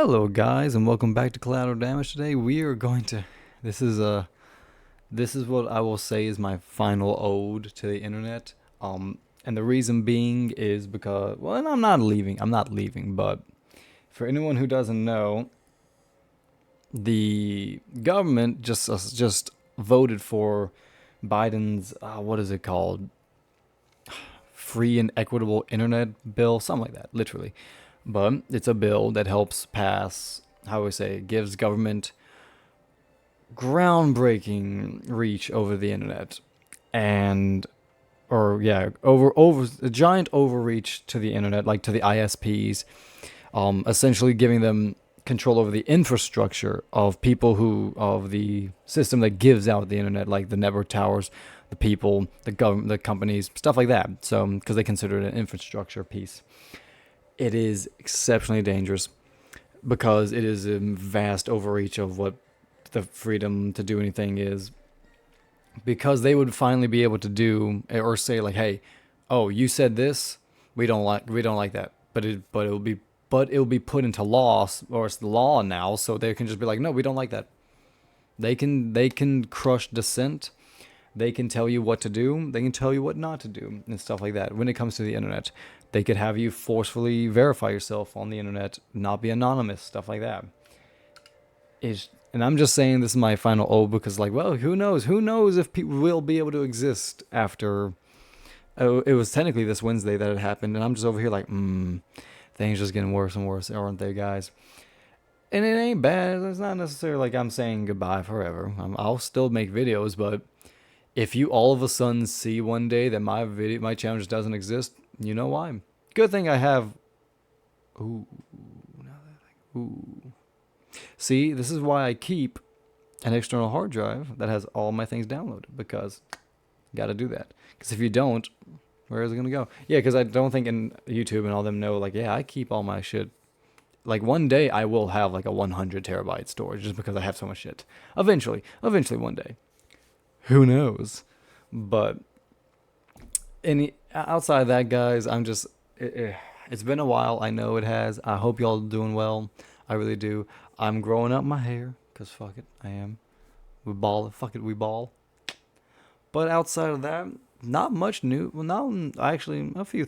Hello guys and welcome back to Collateral Damage. Today we are going to this is what I will say is my final ode to the internet. And the reason being is because and I'm not leaving, but for anyone who doesn't know, the government just voted for Biden's what is it called? Free and equitable internet bill, something like that, literally. But it's a bill that helps pass, how we say, gives government groundbreaking reach over the internet, and or yeah, over a giant overreach to the internet, like to the ISPs, essentially giving them control over the infrastructure of people who of the system that gives out the internet, like the network towers, the people, the government, the companies, stuff like that. So because they consider it an infrastructure piece, it is exceptionally dangerous because it is a vast overreach of what the freedom to do anything is, because they would finally be able to do or say like, hey, oh, you said this, we don't like that, but it'll be put into law, or it's the law now, so they can just be like, no, we don't like that. They can crush dissent. They can tell you what to do. They can tell you what not to do and stuff like that. When it comes to the internet, they could have you forcefully verify yourself on the internet, not be anonymous, stuff like that. And I'm just saying this is my final O because, like, well, who knows? Who knows if people will be able to exist after. Oh, it was technically this Wednesday that it happened, and I'm just over here like, things just getting worse and worse, aren't they, guys? And it ain't bad. It's not necessarily like I'm saying goodbye forever. I'll still make videos, but if you all of a sudden see one day that my channel just doesn't exist, you know why. Good thing I have. Ooh, ooh. See, this is why I keep an external hard drive that has all my things downloaded, because you got to do that. Because if you don't, where is it gonna go? Yeah, because I don't think in YouTube and all them know, like, yeah, I keep all my shit. Like, one day I will have like a 100 terabyte storage just because I have so much shit. Eventually, one day. Who knows? But outside of that, guys, I'm just. It's been a while. I know it has. I hope y'all doing well. I really do. I'm growing up my hair because fuck it, I am. We ball. Fuck it, we ball. But outside of that, not much new. Well, not actually. A few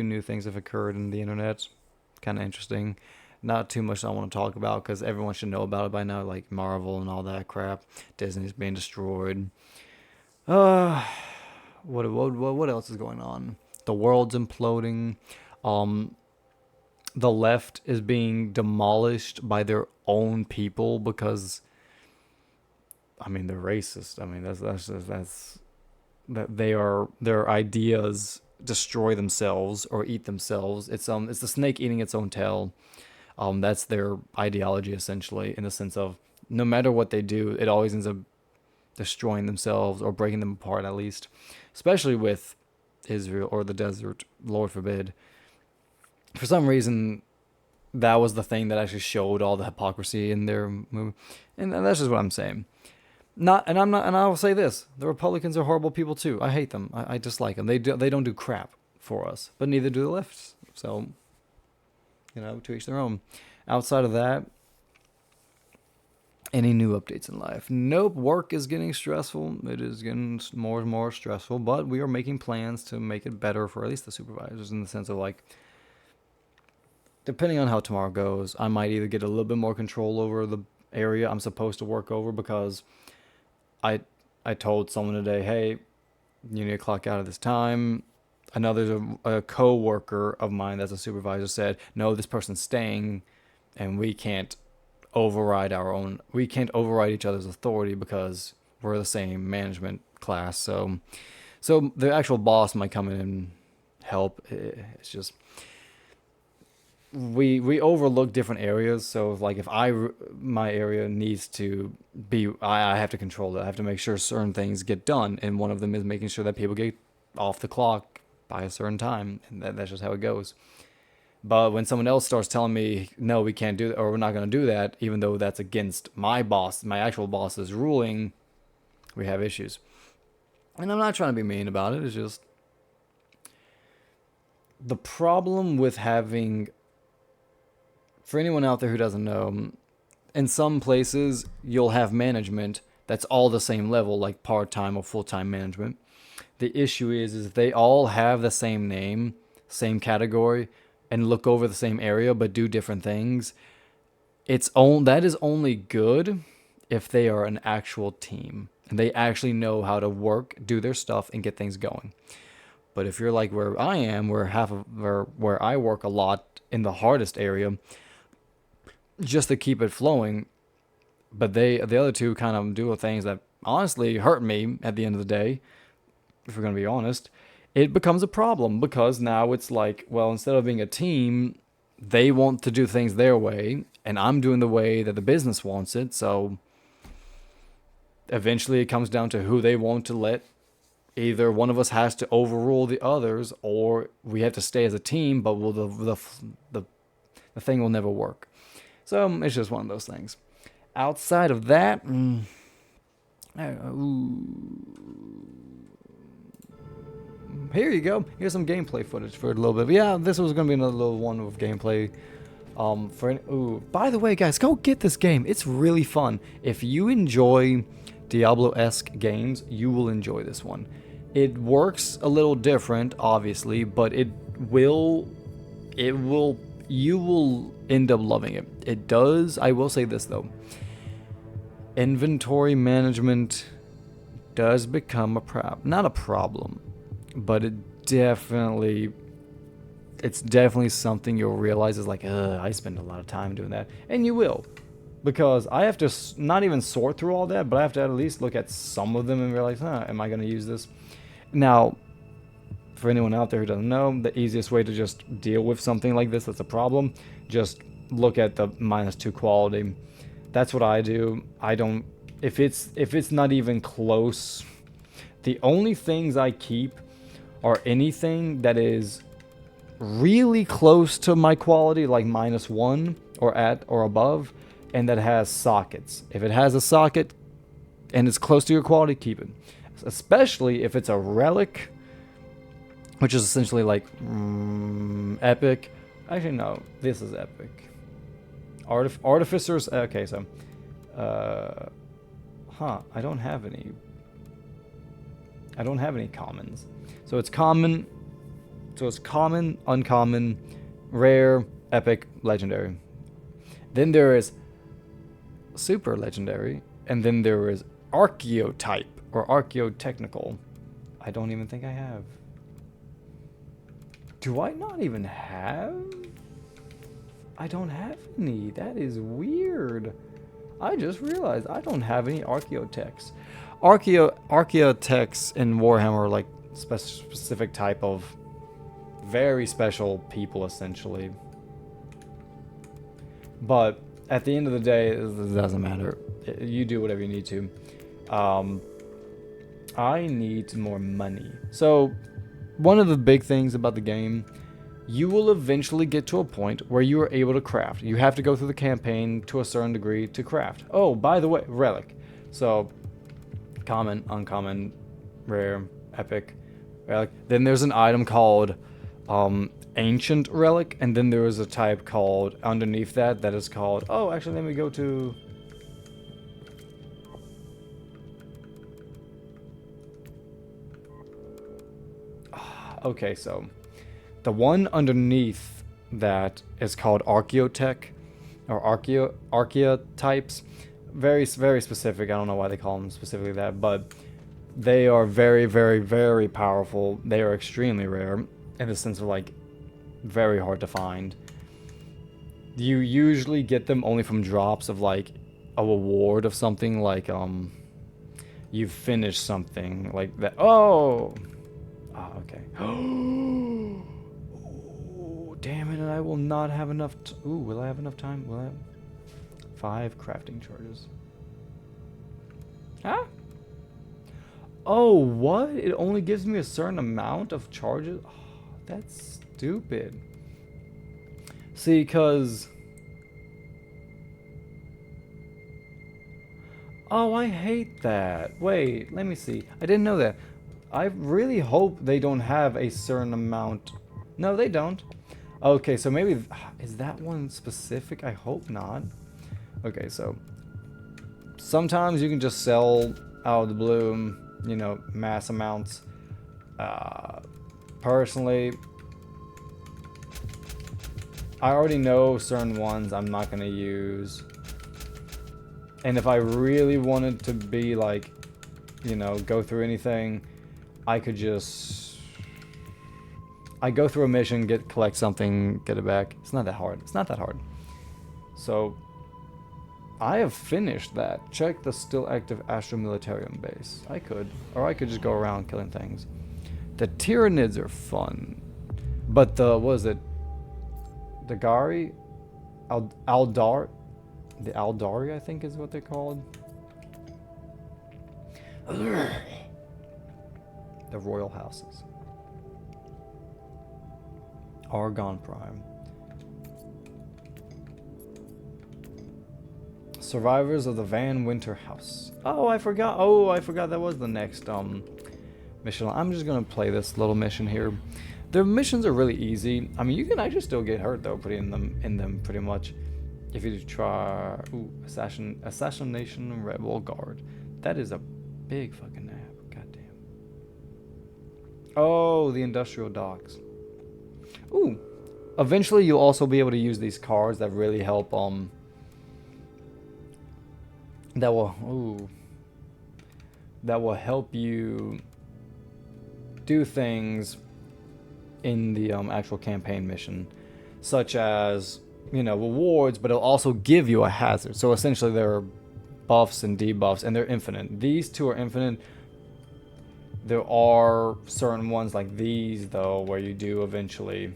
new things have occurred in the internet. Kind of interesting. Not too much I want to talk about because everyone should know about it by now, like Marvel and all that crap. Disney's being destroyed. Uh, what else is going on? The world's imploding. Um, the left is being demolished by their own people because, I mean, they're racist. I mean, that's that they are, their ideas destroy themselves or eat themselves. It's the snake eating its own tail. That's their ideology essentially, in the sense of no matter what they do, it always ends up destroying themselves or breaking them apart, at least, especially with Israel or the desert. Lord forbid. For some reason, that was the thing that actually showed all the hypocrisy in their movie, and that's just what I'm saying. Not, and I'm not, and I will say this: the Republicans are horrible people too. I hate them. I dislike them. They don't do crap for us, but neither do the lefts. So, to each their own. Outside of that, any new updates in life? Nope. Work is getting stressful. It is getting more and more stressful, but we are making plans to make it better for at least the supervisors, in the sense of, like, depending on how tomorrow goes, I might either get a little bit more control over the area I'm supposed to work over, because I I told someone today, hey, you need to clock out at this time. Another a co-worker of mine that's a supervisor said, no, this person's staying, and we can't override each other's authority because we're the same management class. So the actual boss might come in and help. It's just we overlook different areas. So like if my area needs to be, I have to control it. I have to make sure certain things get done, and one of them is making sure that people get off the clock by a certain time, and that's just how it goes. But when someone else starts telling me, no, we can't do that, or we're not going to do that, even though that's against my actual boss's ruling, we have issues. And I'm not trying to be mean about it. It's just the problem with having For anyone out there who doesn't know, in some places you'll have management that's all the same level, like part-time or full-time management. The issue is they all have the same name, same category, and look over the same area but do different things. That is only good if they are an actual team and they actually know how to work, do their stuff, and get things going. But if you're like where I am, where I work a lot in the hardest area, just to keep it flowing, but the other two kind of do things that honestly hurt me at the end of the day, if we're gonna be honest, it becomes a problem because now it's like, well, instead of being a team, they want to do things their way, and I'm doing the way that the business wants it. So eventually, it comes down to who they want to let. Either one of us has to overrule the others, or we have to stay as a team, but the thing will never work. So it's just one of those things. Outside of that, here you go. Here's some gameplay footage for a little bit. But yeah, this was gonna be another little one with gameplay. By the way, guys, go get this game. It's really fun. If you enjoy Diablo-esque games, you will enjoy this one. It works a little different, obviously, but you will end up loving it. It does. I will say this though. Inventory management does become not a problem, but it's definitely something you'll realize is like, I spend a lot of time doing that. And you will. Because I have to not even sort through all that, but I have to at least look at some of them and realize, am I going to use this? Now, for anyone out there who doesn't know, the easiest way to just deal with something like this that's a problem, just look at the -2 quality. That's what I do. I don't... If it's not even close, the only things I keep are anything that is really close to my quality, like -1 or at or above, and that has sockets. If it has a socket and it's close to your quality, keep it. Especially if it's a relic, which is essentially like epic. Actually, no, this is epic. Artificers. Okay, so, I don't have any. I don't have any commons. So it's common. So it's common, uncommon, rare, epic, legendary. Then there is super legendary, and then there is archetype or archeotechnical. I don't even think I have. Do I not even have? I don't have any. That is weird. I just realized I don't have any archeotechs. Archeotechs in Warhammer are like specific type of very special people, essentially. But at the end of the day, it doesn't matter. You do whatever you need to. I need more money. So, one of the big things about the game, you will eventually get to a point where you are able to craft. You have to go through the campaign to a certain degree to craft. Oh, by the way, relic. So, common, uncommon, rare, epic, relic. Then there's an item called ancient relic, and then there is a type called underneath that is called, oh, actually, let me go to, okay, so the one underneath that is called archeotech or archetypes. Very, very specific. I don't know why they call them specifically that, but they are very, very, very powerful. They are extremely rare in the sense of like very hard to find. You usually get them only from drops of like a reward of something, like you've finished something like that. Oh, okay. Oh, damn it! I will not have enough. Ooh, will I have enough time? Will I have 5 crafting charges? Huh? Oh, what? It only gives me a certain amount of charges? Oh, that's stupid. See, because... Oh, I hate that. Wait, let me see. I didn't know that. I really hope they don't have a certain amount. No, they don't. Okay, so maybe is that one specific? I hope not. Okay, so sometimes you can just sell out of the blue, you know, mass amounts. Personally, I already know certain ones I'm not gonna use. And if I really wanted to be like, you know, go through anything, I could just... I go through a mission, collect something, get it back. It's not that hard. It's not that hard. So, I have finished that. Check the still active Astro Militarium base. I could. Or I could just go around killing things. The Tyranids are fun. But the, what is it? The Gari? Aldar? The Aldari, I think is what they're called. The royal houses. Argon Prime. Survivors of the Van Winter House. Oh, I forgot. Oh, I forgot that was the next mission. I'm just gonna play this little mission here. The missions are really easy. I mean, you can actually still get hurt though, putting them in them pretty much. If you try, ooh, assassination rebel guard. That is a big fucking nap. Goddamn. Oh, the industrial docks. Ooh. Eventually, you'll also be able to use these cards that really help. That will help you do things in the actual campaign mission, such as, you know, rewards, but it'll also give you a hazard. So essentially there are buffs and debuffs, and they're infinite. These two are infinite. There are certain ones like these, though, where you do eventually...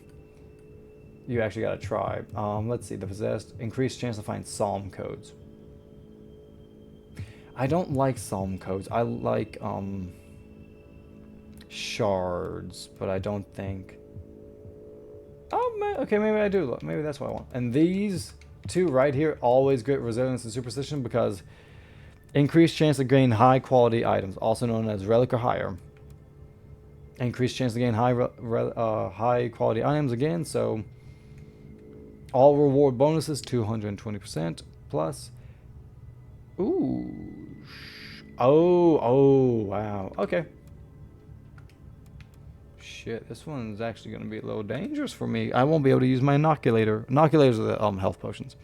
You actually gotta try. Let's see, the possessed. Increased chance to find psalm codes. I don't like psalm codes. I like, shards, but I don't think... Oh, okay, maybe I do. Maybe that's what I want. And these two right here always get resilience and superstition because increased chance to gain high quality items, also known as relic or higher. Increased chance to gain high quality items again, so all reward bonuses 220% plus. Ooh. Oh, wow. Okay. Shit, this one's actually going to be a little dangerous for me. I won't be able to use my inoculator. Inoculators are the health potions.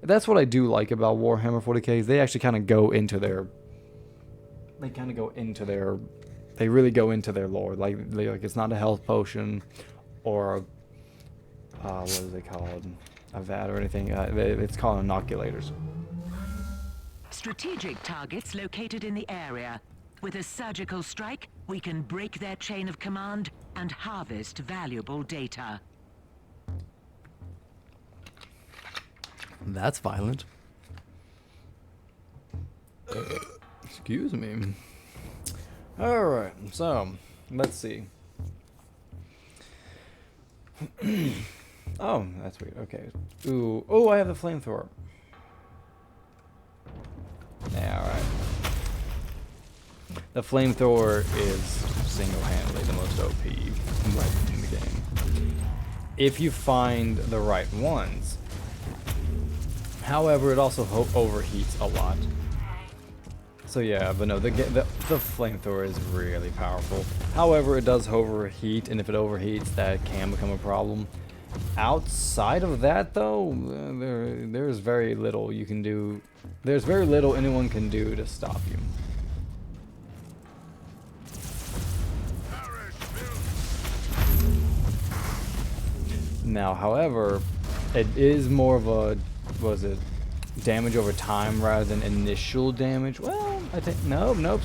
That's what I do like about Warhammer 40k. They actually kind of go into their... They kind of go into their... They really go into their lore. Like it's not a health potion or what is it called? A vat or anything. It's called inoculators. Strategic targets located in the area. With a surgical strike, we can break their chain of command and harvest valuable data. That's violent. Excuse me. Alright, so, let's see. Oh, that's weird. Okay. Ooh. Oh, I have the flamethrower. Yeah, alright. The flamethrower is single-handedly the most OP weapon in the game. If you find the right ones. However, it also overheats a lot. So yeah, but no, the flamethrower is really powerful. However, it does overheat, and if it overheats, that can become a problem. Outside of that, though, there's very little you can do. There's very little anyone can do to stop you. Now, however, it is more of a, what is it, damage over time rather than initial damage. Well, I think, nope.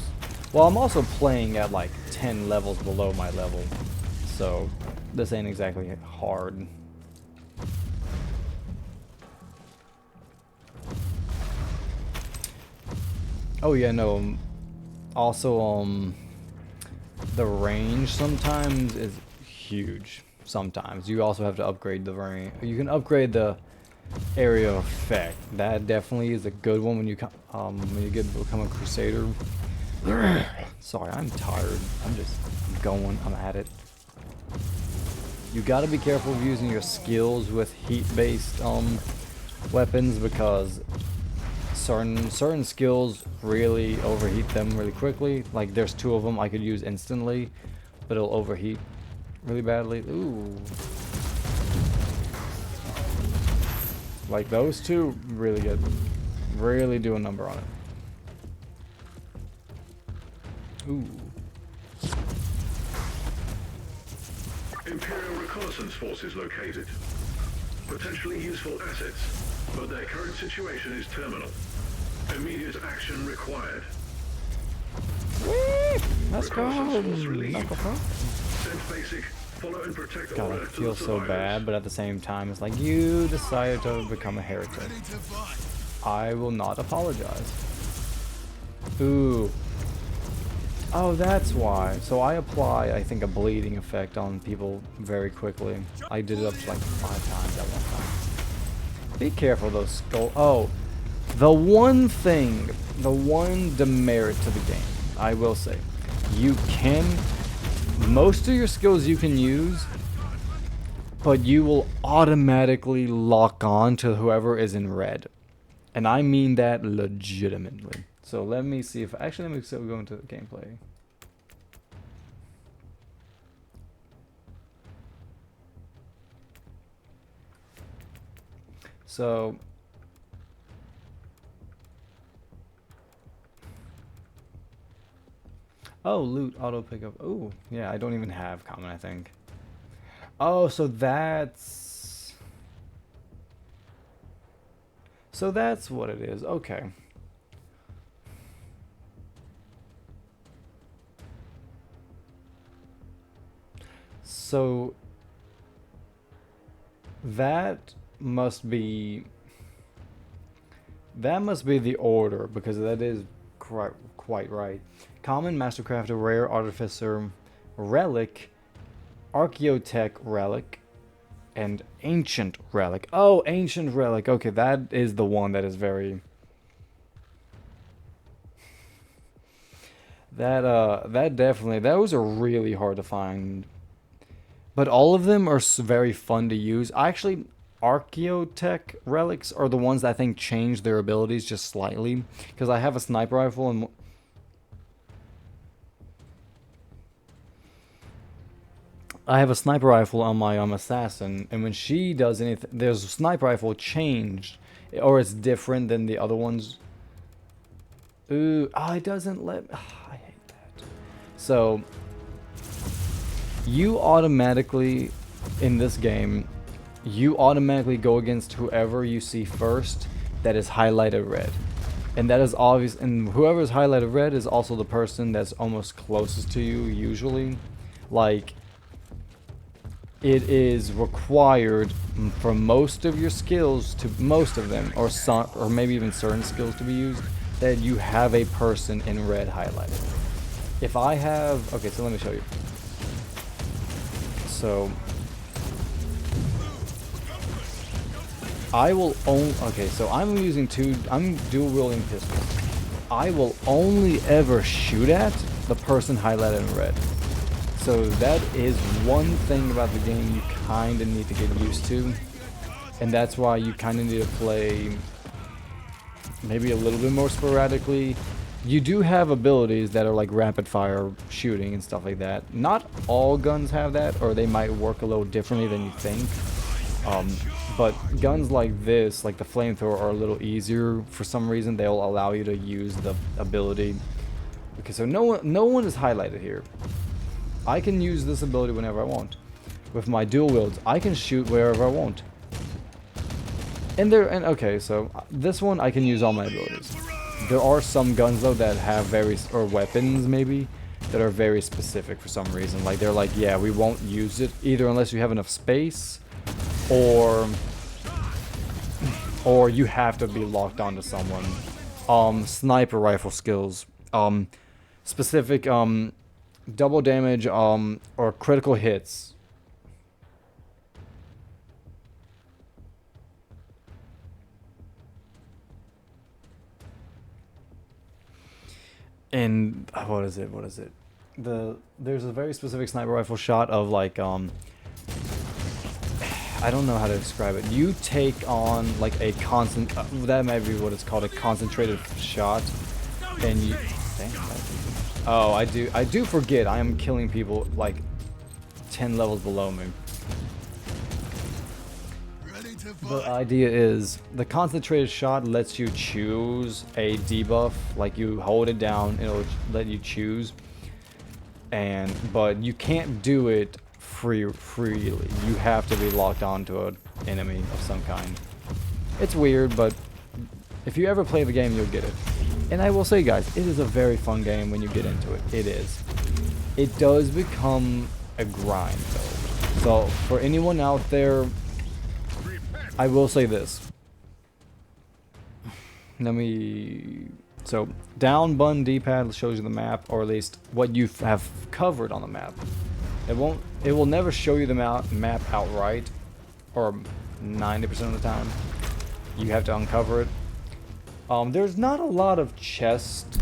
Well, I'm also playing at like 10 levels below my level, so this ain't exactly hard. Oh yeah, no. Also, the range sometimes is huge. Sometimes you also have to upgrade the range. You can upgrade the area of effect. That definitely is a good one when you become a crusader. Sorry, I'm tired. I'm at it. You gotta be careful of using your skills with heat-based weapons, because certain skills really overheat them really quickly. Like there's 2 of them I could use instantly, but it'll overheat really badly. Ooh. Like those 2 really good. Really do a number on it. Ooh. Imperial reconnaissance forces located. Potentially useful assets, but their current situation is terminal. Immediate action required. Whee! Let's go. Reconnaissance force relieved. Knuckle Puck. Send basic. Follow and protect God, order I to feel the so survivors. bad, but at the same time, it's like you decided to become a heretic. I will not apologize. Ooh. Oh, that's why. So I apply, I think, a bleeding effect on people very quickly. I did it up to like 5 times at one time. Be careful, those skull. Oh, the one demerit to the game, I will say, you can. Most of your skills you can use, but you will automatically lock on to whoever is in red. And I mean that legitimately. So let me see if... Actually, let me go into the gameplay. So... Oh, loot, auto pickup. Oh, yeah, I don't even have common, I think. Oh, so that's... So that's what it is. Okay. So... That must be... That must be the order, because that is quite right. Common, Mastercrafter, Rare, Artificer, Relic, Archaeotech Relic, and Ancient Relic. Oh, Ancient Relic. Okay, that is the one that is very... That definitely... Those are really hard to find. But all of them are very fun to use. Actually, Archaeotech Relics are the ones that I think change their abilities just slightly. Because I have a sniper rifle and... I have a sniper rifle on my assassin, and when she does anything, there's a sniper rifle changed, or it's different than the other ones. Ooh, oh, it doesn't let... I hate that. So, you automatically, in this game, you automatically go against whoever you see first that is highlighted red. And that is obvious, and whoever is highlighted red is also the person that's almost closest to you, usually. Like... It is required for most of your skills, to most of them, or some, or maybe even certain skills to be used, that you have a person in red highlighted. If I have, okay, so let me show you. So I will only, okay, so I'm using I'm dual wielding pistols. I will only ever shoot at the person highlighted in red. So that is one thing about the game you kind of need to get used to. And that's why you kind of need to play maybe a little bit more sporadically. You do have abilities that are like rapid fire shooting and stuff like that. Not all guns have that, or they might work a little differently than you think. But guns like this, like the flamethrower, are a little easier for some reason. They'll allow you to use the ability. Okay, so no one is highlighted here. I can use this ability whenever I want. With my dual wields, I can shoot wherever I want. And okay, so this one I can use all my abilities. There are some guns though that have or weapons maybe, that are very specific for some reason. Like they're like, yeah, we won't use it either unless you have enough space, or you have to be locked onto someone. Sniper rifle skills, specific, double damage, or critical hits. And what is it? There's a very specific sniper rifle shot of like I don't know how to describe it. You take on like a constant, that might be what it's called, a concentrated shot, and you. Dang, oh, I do forget. I am killing people like 10 levels below me. The idea is the concentrated shot lets you choose a debuff. Like you hold it down, it'll let you choose, but you can't do it freely. You have to be locked onto an enemy of some kind. It's weird, but if you ever play the game, you'll get it. And I will say, guys, it is a very fun game when you get into it. It is. It does become a grind, though. So for anyone out there, I will say this. So down button D-pad shows you the map, or at least what you have covered on the map. It will never show you the map outright, or 90% of the time. You have to uncover it. There's not a lot of chests.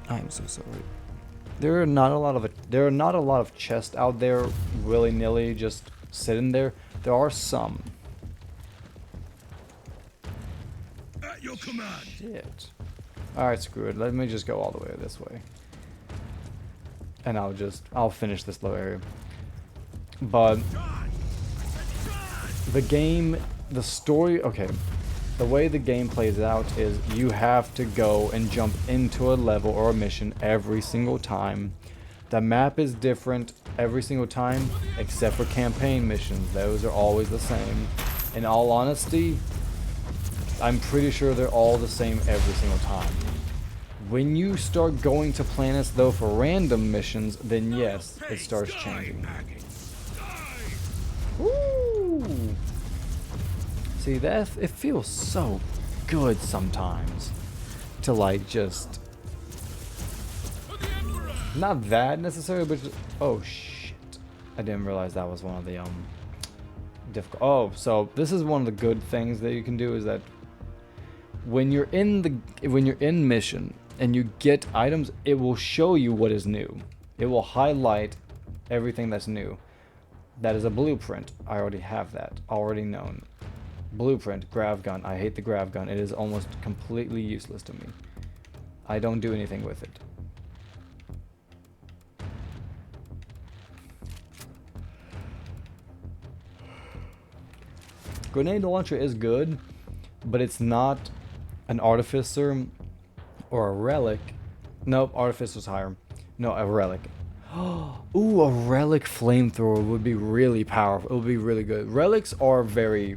I'm so sorry. There are not a lot of chests out there willy-nilly just sitting there. There are some. At your command. Shit. Alright, screw it. Let me just go all the way this way. And I'll finish this low area. But the story, okay. The way the game plays out is you have to go and jump into a level or a mission every single time. The map is different every single time, except for campaign missions. Those are always the same. In all honesty, I'm pretty sure they're all the same every single time. When you start going to planets, though, for random missions, then yes, it starts changing. Woo! See, it feels so good sometimes to, like, just... Not that necessarily, but just... Oh, shit. I didn't realize that was one of the, difficult... Oh, so this is one of the good things that you can do is that when you're in mission and you get items, it will show you what is new. It will highlight everything that's new. That is a blueprint. I already have that. Already known. Blueprint, grav gun. I hate the grav gun. It is almost completely useless to me. I don't do anything with it. Grenade launcher is good, but it's not an artificer or a relic. Nope, artificer's higher. No, a relic. Ooh, a relic flamethrower would be really powerful. It would be really good. Relics are very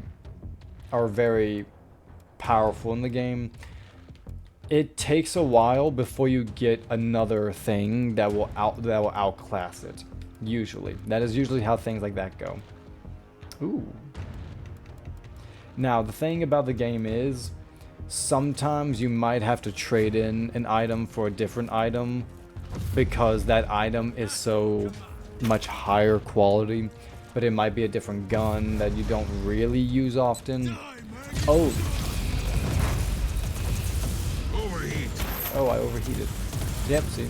powerful in the game. It takes a while before you get another thing that will outclass it. Usually, that is usually how things like that go. Ooh. Now, the thing about the game is, sometimes you might have to trade in an item for a different item because that item is so much higher quality, but it might be a different gun that you don't really use often. Oh. Overheat. Oh, I overheated. Yep, see.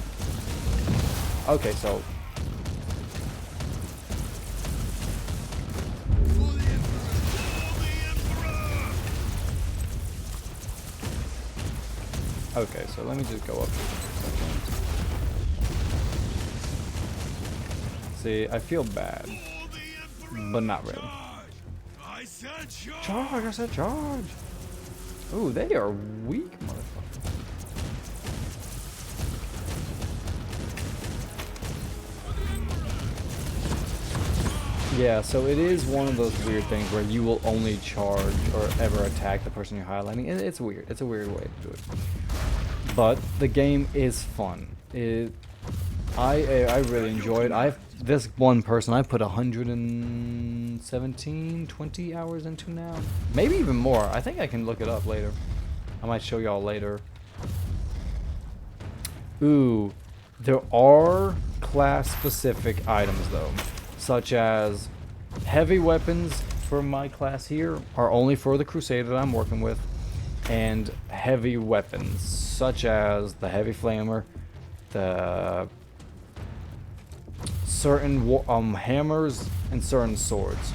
Okay, so... Okay, so let me just go up here for a second. See, I feel bad, but not really. I said Charge! I said charge! Ooh, they are weak, motherfucker. Yeah, so it is one of those weird things where you will only charge or ever attack the person you're highlighting. And it's weird. It's a weird way to do it. But the game is fun. I really enjoyed it. This one person I put 20 hours into now. Maybe even more. I think I can look it up later. I might show y'all later. Ooh, there are class-specific items though, such as heavy weapons for my class here are only for the Crusader that I'm working with, and heavy weapons such as the heavy flamer, the certain hammers, and certain swords.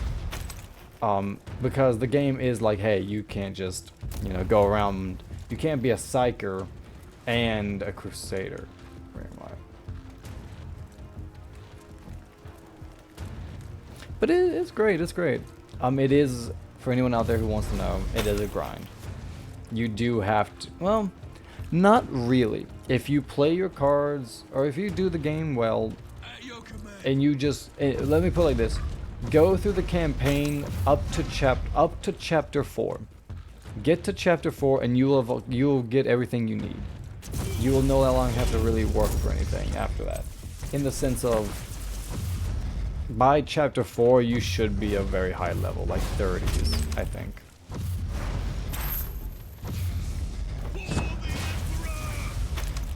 Because the game is like, hey, you can't just, you know, go around. You can't be a psyker and a crusader. Where am I? But it's great. It's great. It is, for anyone out there who wants to know, it is a grind. You do have to. Well, not really. If you play your cards, or if you do the game well, At your command. and you just let me put it like this: go through the campaign up to chapter 4. Get to chapter 4, and you'll get everything you need. You will no longer have to really work for anything after that. In the sense of, by chapter 4, you should be a very high level, like 30s, I think.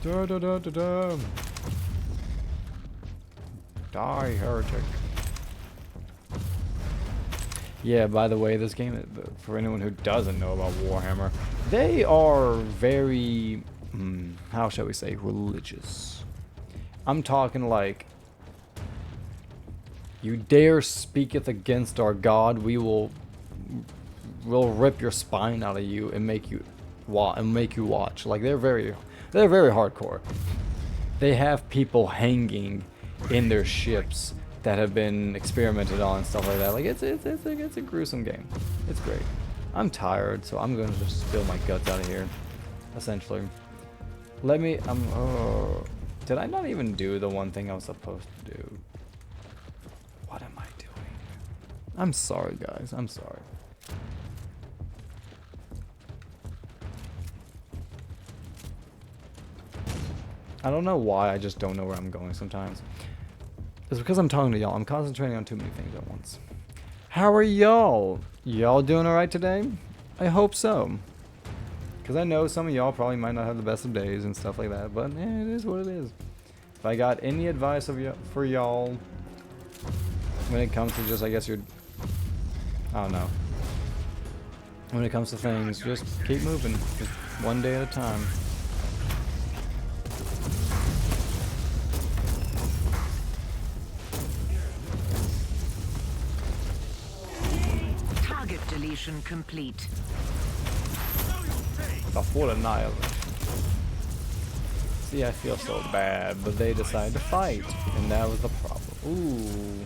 Da da da da da. Die, heretic. Yeah, by the way, this game, for anyone who doesn't know about Warhammer, they are very, how shall we say, religious. I'm talking like, you dare speaketh against our God, we'll rip your spine out of you and make you watch. Like, they're very hardcore. They have people hanging in their ships that have been experimented on and stuff like that. Like, it's a gruesome game. It's great. I'm tired, so I'm going to just spill my guts out of here, essentially. Let me, did I not even do the one thing I was supposed to do? What am I doing? I'm sorry, guys. I'm sorry. I don't know why, I just don't know where I'm going sometimes. It's because I'm talking to y'all. I'm concentrating on too many things at once. How are y'all? Y'all doing alright today? I hope so. Because I know some of y'all probably might not have the best of days and stuff like that, but it is what it is. If I got any advice for y'all when it comes to just, I guess, I don't know. When it comes to things, just keep moving. Just one day at a time. Deletion complete. The full annihilation. See, I feel so bad, but they decided to fight, and that was the problem. Ooh.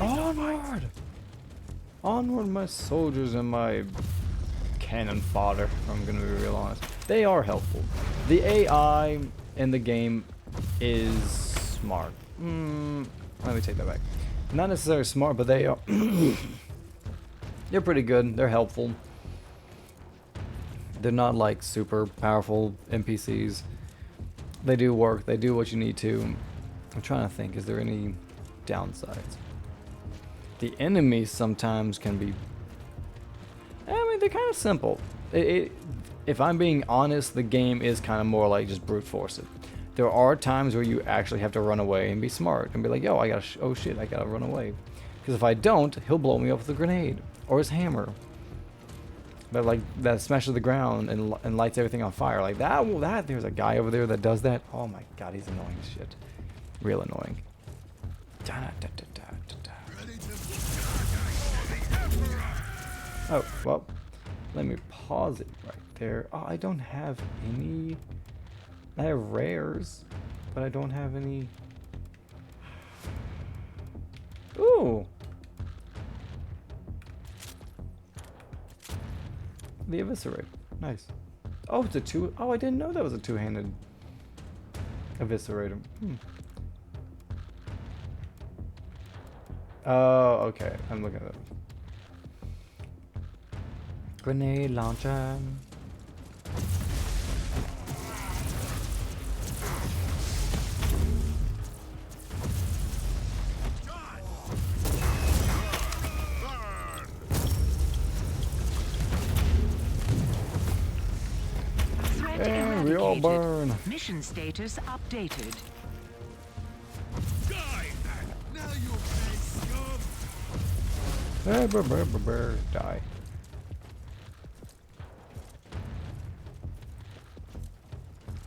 Onward! Onward, my soldiers and my cannon fodder, I'm gonna be real honest. They are helpful. The AI in the game is smart. Let me take that back. Not necessarily smart, but they are. They're pretty good. They're helpful. They're not like super powerful NPCs. They do work. They do what you need to. I'm trying to think. Is there any downsides? The enemies sometimes can be. I mean, they're kind of simple. If I'm being honest, the game is kind of more like just brute force it. There are times where you actually have to run away and be smart and be like, yo, oh shit, I gotta run away. Because if I don't, he'll blow me up with a grenade or his hammer. But like, that smashes the ground and lights everything on fire. Like that, there's a guy over there that does that. Oh my god, he's annoying as shit. Real annoying. Oh, well, let me pause it right there. Oh, I don't have any. I have rares, but I don't have any. Ooh! The Eviscerate. Nice. Oh, it's a two. Oh, I didn't know that was a two-handed Eviscerator. Oh, okay. I'm looking at it. Grenade launcher. And we all burn. Mission status updated. Die! Now you'll pay, scum! Die.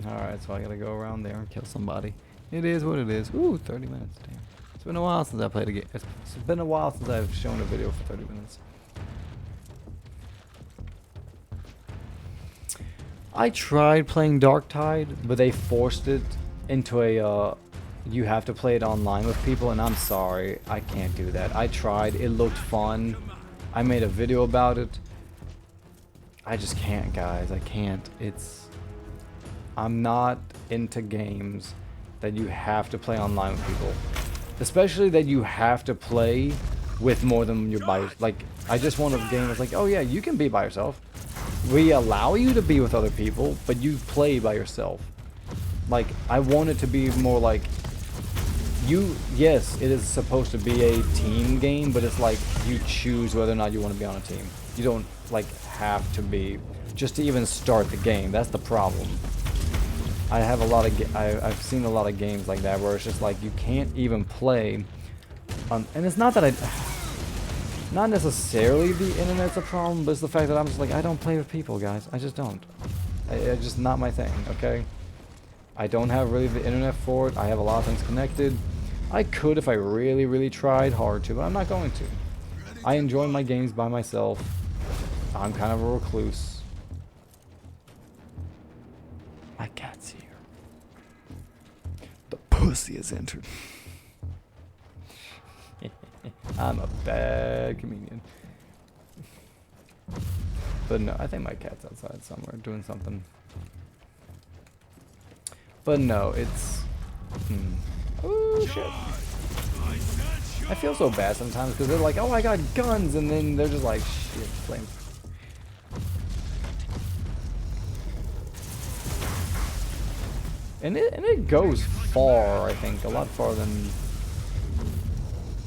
Alright, so I gotta go around there and kill somebody. It is what it is. Ooh, 30 minutes. Damn. It's been a while since I played a game. It's been a while since I've shown a video for 30 minutes. I tried playing Dark Tide, but they forced it into a, you have to play it online with people, and I'm sorry, I can't do that. I tried, it looked fun. I made a video about it. I just can't, guys, I can't. I'm not into games that you have to play online with people. Especially that you have to play with more than your like, I just want a game that's like, oh yeah, you can be by yourself. We allow you to be with other people, but you play by yourself. Like, I want it to be more like, yes, it is supposed to be a team game, but it's like, you choose whether or not you want to be on a team. You don't, like, have to be, just to even start the game. That's the problem. I have a lot of, I've seen a lot of games like that, where it's just like, you can't even play, and it's not that not necessarily the internet's a problem, but it's the fact that I'm just like, I don't play with people, guys. I just don't. It's just not my thing, okay? I don't have really the internet for it. I have a lot of things connected. I could if I really, really tried hard to, but I'm not going to. I enjoy my games by myself. I'm kind of a recluse. My cat's here. The pussy has entered. I'm a bad comedian. But no, I think my cat's outside somewhere doing something. But no, it's... Oh, shit. I feel so bad sometimes because they're like, oh, I got guns, and then they're just like, shit, flames. And it goes far, I think, a lot farther than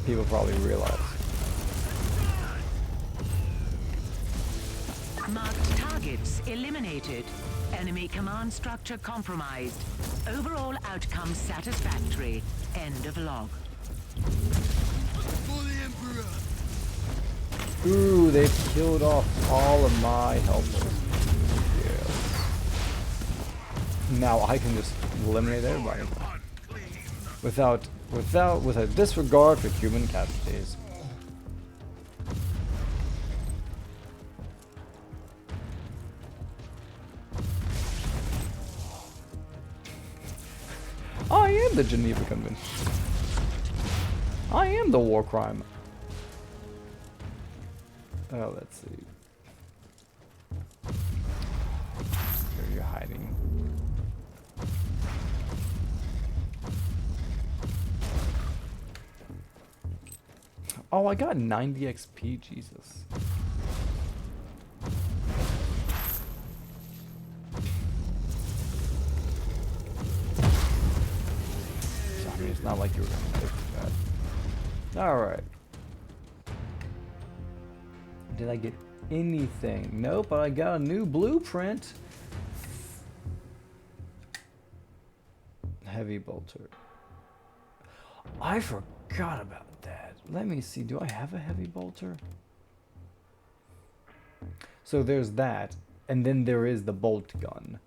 people probably realize. Marked targets eliminated. Enemy command structure compromised. Overall outcome satisfactory. End of log. For the Emperor. Ooh, they've killed off all of my helpers. Yeah. Now I can just eliminate everybody. With a disregard for human casualties. I am the Geneva Convention. I am the war crime. Oh, let's see. Here you're hiding. Oh, I got 90 XP, Jesus. I mean, it's not like you were gonna take that. Alright. Did I get anything? Nope, but I got a new blueprint. Heavy bolter. I forgot about that. Let me see, do I have a heavy bolter? So there's that, and then there is the bolt gun.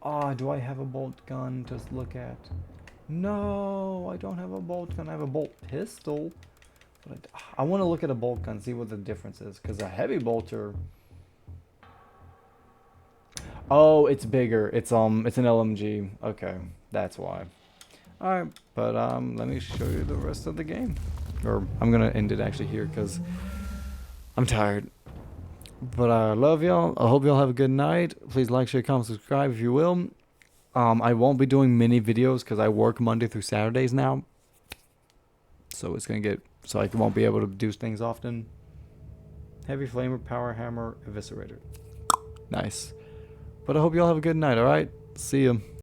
Ah, do I have a bolt gun to look at? No, I don't have a bolt gun. I have a bolt pistol. But I want to look at a bolt gun, see what the difference is, because a heavy bolter... Oh, it's bigger. It's an LMG. Okay, that's why. Alright, but let me show you the rest of the game. Or I'm gonna end it actually here because I'm tired. But I love y'all. I hope y'all have a good night. Please like, share, comment, subscribe if you will. I won't be doing mini videos because I work Monday through Saturdays now. So it's gonna get I won't be able to do things often. Heavy flamer, power hammer, eviscerator. Nice. But I hope y'all have a good night, alright? See ya.